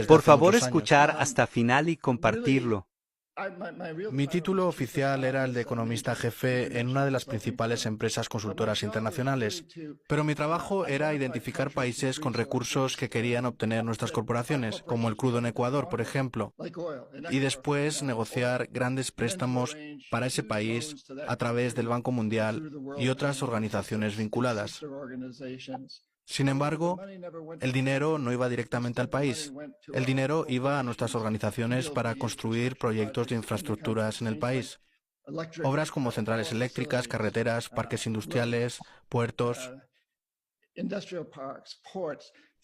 desde Por hace favor, muchos años. escuchar hasta final y compartirlo. Mi título oficial era el de economista jefe en una de las principales empresas consultoras internacionales, pero mi trabajo era identificar países con recursos que querían obtener nuestras corporaciones, como el crudo en Ecuador, por ejemplo, y después negociar grandes préstamos para ese país a través del Banco Mundial y otras organizaciones vinculadas. Sin embargo, el dinero no iba directamente al país. El dinero iba a nuestras organizaciones para construir proyectos de infraestructuras en el país. Obras como centrales eléctricas, carreteras, parques industriales, puertos.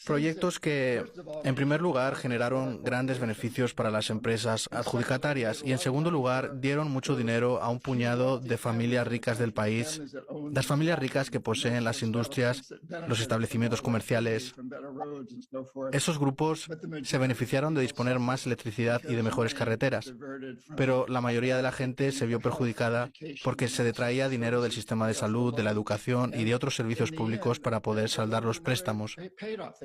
Proyectos que, en primer lugar, generaron grandes beneficios para las empresas adjudicatarias y, en segundo lugar, dieron mucho dinero a un puñado de familias ricas del país, las familias ricas que poseen las industrias, los establecimientos comerciales. Esos grupos se beneficiaron de disponer más electricidad y de mejores carreteras, pero la mayoría de la gente se vio perjudicada porque se detraía dinero del sistema de salud, de la educación y de otros servicios públicos para poder saldar los préstamos.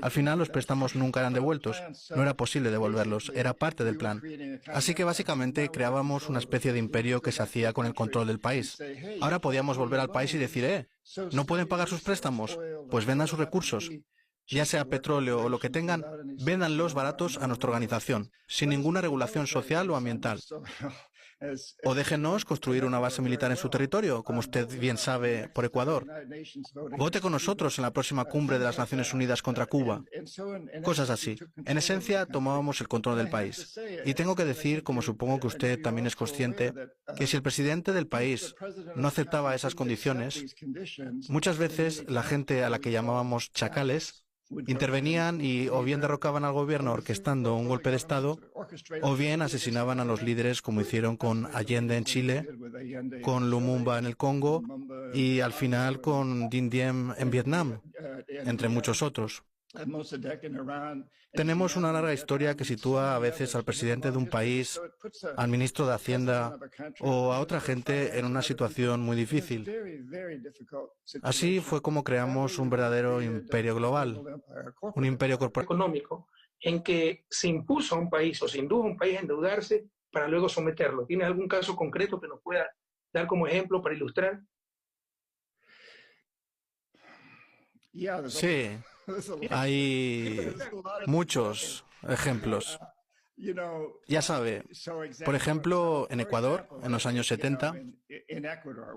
Al final, los préstamos nunca eran devueltos. No era posible devolverlos, era parte del plan. Así que básicamente creábamos una especie de imperio que se hacía con el control del país. Ahora podíamos volver al país y decir, ¿no pueden pagar sus préstamos? Pues vendan sus recursos. Ya sea petróleo o lo que tengan, véndanlos baratos a nuestra organización, sin ninguna regulación social o ambiental. O déjenos construir una base militar en su territorio, como usted bien sabe, por Ecuador. Vote con nosotros en la próxima cumbre de las Naciones Unidas contra Cuba. Cosas así. En esencia, tomábamos el control del país. Y tengo que decir, como supongo que usted también es consciente, que si el presidente del país no aceptaba esas condiciones, muchas veces la gente a la que llamábamos chacales intervenían y o bien derrocaban al gobierno orquestando un golpe de Estado, o bien asesinaban a los líderes como hicieron con Allende en Chile, con Lumumba en el Congo y al final con Dinh Diem en Vietnam, entre muchos otros. Tenemos una larga historia que sitúa a veces al presidente de un país, al ministro de Hacienda o a otra gente en una situación muy difícil. Así fue como creamos un verdadero imperio global, un imperio corporativo. Económico en que se impuso a un país o se indujo a un país a endeudarse para luego someterlo. ¿Tiene algún caso concreto que nos pueda dar como ejemplo para ilustrar? Sí, hay muchos ejemplos. Ya sabe, por ejemplo, en Ecuador, en los años 70,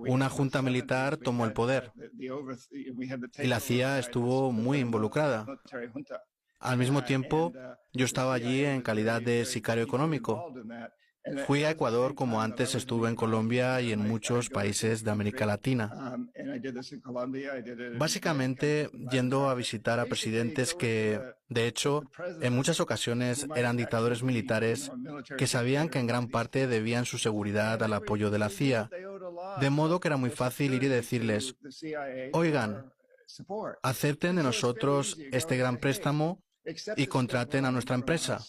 una junta militar tomó el poder y la CIA estuvo muy involucrada. Al mismo tiempo, yo estaba allí en calidad de sicario económico. Fui a Ecuador como antes estuve en Colombia y en muchos países de América Latina. Básicamente yendo a visitar a presidentes que, de hecho, en muchas ocasiones eran dictadores militares que sabían que en gran parte debían su seguridad al apoyo de la CIA. De modo que era muy fácil ir y decirles, oigan, acepten de nosotros este gran préstamo y contraten a nuestra empresa.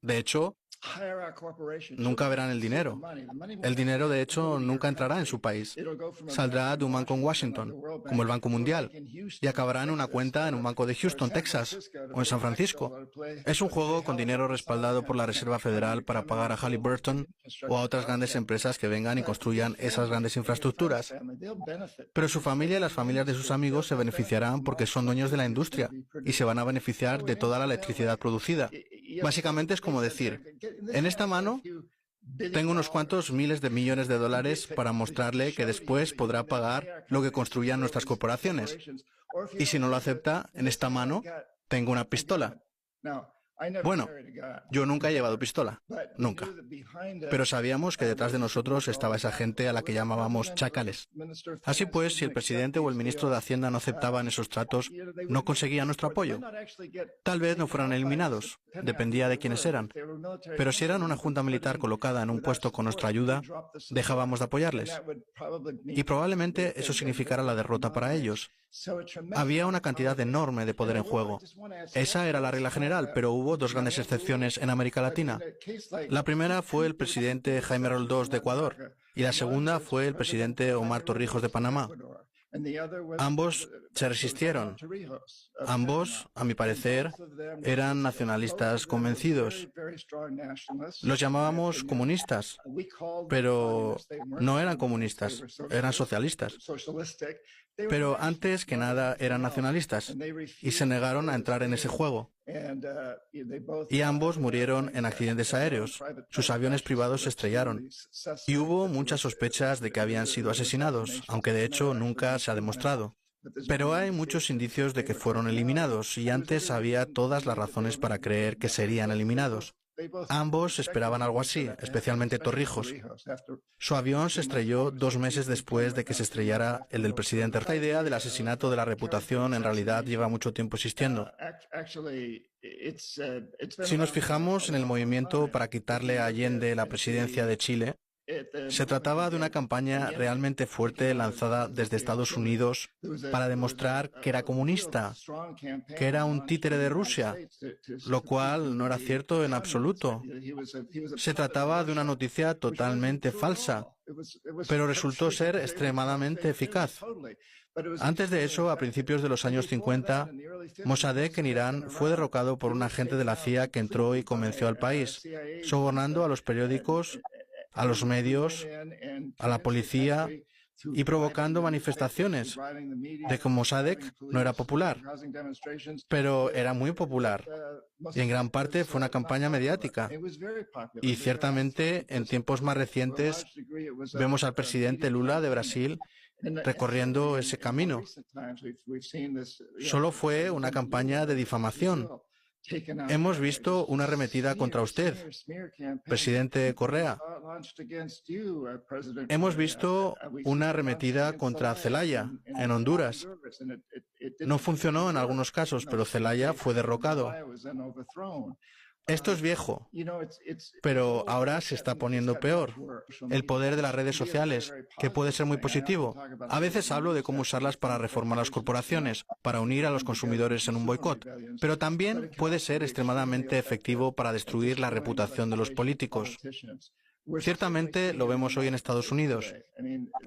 De hecho, nunca verán el dinero. El dinero, de hecho, nunca entrará en su país. Saldrá de un banco en Washington, como el Banco Mundial, y acabará en una cuenta en un banco de Houston, Texas, o en San Francisco. Es un juego con dinero respaldado por la Reserva Federal para pagar a Halliburton o a otras grandes empresas que vengan y construyan esas grandes infraestructuras. Pero su familia y las familias de sus amigos se beneficiarán porque son dueños de la industria y se van a beneficiar de toda la electricidad producida. Básicamente es como decir, en esta mano tengo unos cuantos miles de millones de dólares para mostrarle que después podrá pagar lo que construyan nuestras corporaciones. Y si no lo acepta, en esta mano tengo una pistola. Bueno, yo nunca he llevado pistola, nunca. Pero sabíamos que detrás de nosotros estaba esa gente a la que llamábamos chacales. Así pues, si el presidente o el ministro de Hacienda no aceptaban esos tratos, no conseguían nuestro apoyo. Tal vez no fueran eliminados, dependía de quiénes eran. Pero si eran una junta militar colocada en un puesto con nuestra ayuda, dejábamos de apoyarles. Y probablemente eso significara la derrota para ellos. Había una cantidad enorme de poder en juego. Esa era la regla general, pero hubo dos grandes excepciones en América Latina. La primera fue el presidente Jaime Roldós de Ecuador y la segunda fue el presidente Omar Torrijos de Panamá. Ambos se resistieron. Ambos, a mi parecer, eran nacionalistas convencidos. Los llamábamos comunistas, pero no eran comunistas, eran socialistas. Pero antes que nada eran nacionalistas y se negaron a entrar en ese juego. Y ambos murieron en accidentes aéreos. Sus aviones privados se estrellaron. Y hubo muchas sospechas de que habían sido asesinados, aunque de hecho nunca se ha demostrado. Pero hay muchos indicios de que fueron eliminados y antes había todas las razones para creer que serían eliminados. Ambos esperaban algo así, especialmente Torrijos. Su avión se estrelló 2 meses después de que se estrellara el del presidente. Esta idea del asesinato de la reputación en realidad lleva mucho tiempo existiendo. Si nos fijamos en el movimiento para quitarle a Allende la presidencia de Chile, se trataba de una campaña realmente fuerte lanzada desde Estados Unidos para demostrar que era comunista, que era un títere de Rusia, lo cual no era cierto en absoluto. Se trataba de una noticia totalmente falsa, pero resultó ser extremadamente eficaz. Antes de eso, a principios de los años 50, Mossadegh en Irán fue derrocado por un agente de la CIA que entró y convenció al país, sobornando a los periódicos, a los medios, a la policía y provocando manifestaciones de que Mossadegh no era popular, pero era muy popular y en gran parte fue una campaña mediática. Y ciertamente en tiempos más recientes vemos al presidente Lula de Brasil recorriendo ese camino. Solo fue una campaña de difamación. Hemos visto una arremetida contra usted, presidente Correa. Hemos visto una arremetida contra Zelaya, en Honduras. No funcionó en algunos casos, pero Zelaya fue derrocado. Esto es viejo, pero ahora se está poniendo peor. El poder de las redes sociales, que puede ser muy positivo. A veces hablo de cómo usarlas para reformar las corporaciones, para unir a los consumidores en un boicot, pero también puede ser extremadamente efectivo para destruir la reputación de los políticos. Ciertamente lo vemos hoy en Estados Unidos.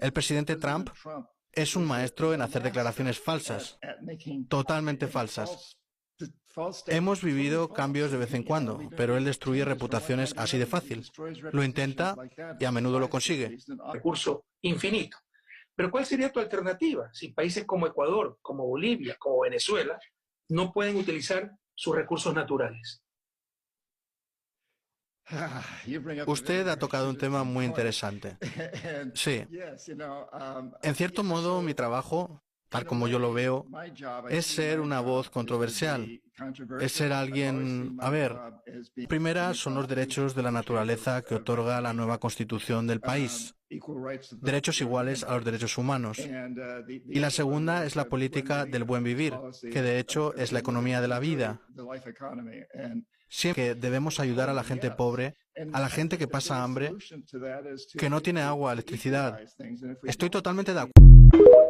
El presidente Trump es un maestro en hacer declaraciones falsas, totalmente falsas. Hemos vivido cambios de vez en cuando, pero él destruye reputaciones así de fácil. Lo intenta y a menudo lo consigue. Recurso infinito. Pero ¿cuál sería tu alternativa si países como Ecuador, como Bolivia, como Venezuela no pueden utilizar sus recursos naturales? Usted ha tocado un tema muy interesante. Sí. En cierto modo, mi trabajo, tal como yo lo veo, es ser una voz controversial. Es ser alguien... A ver, primera son los derechos de la naturaleza que otorga la nueva constitución del país. Derechos iguales a los derechos humanos. Y la segunda es la política del buen vivir, que de hecho es la economía de la vida. Siempre que debemos ayudar a la gente pobre, a la gente que pasa hambre, que no tiene agua, electricidad. Estoy totalmente de acuerdo.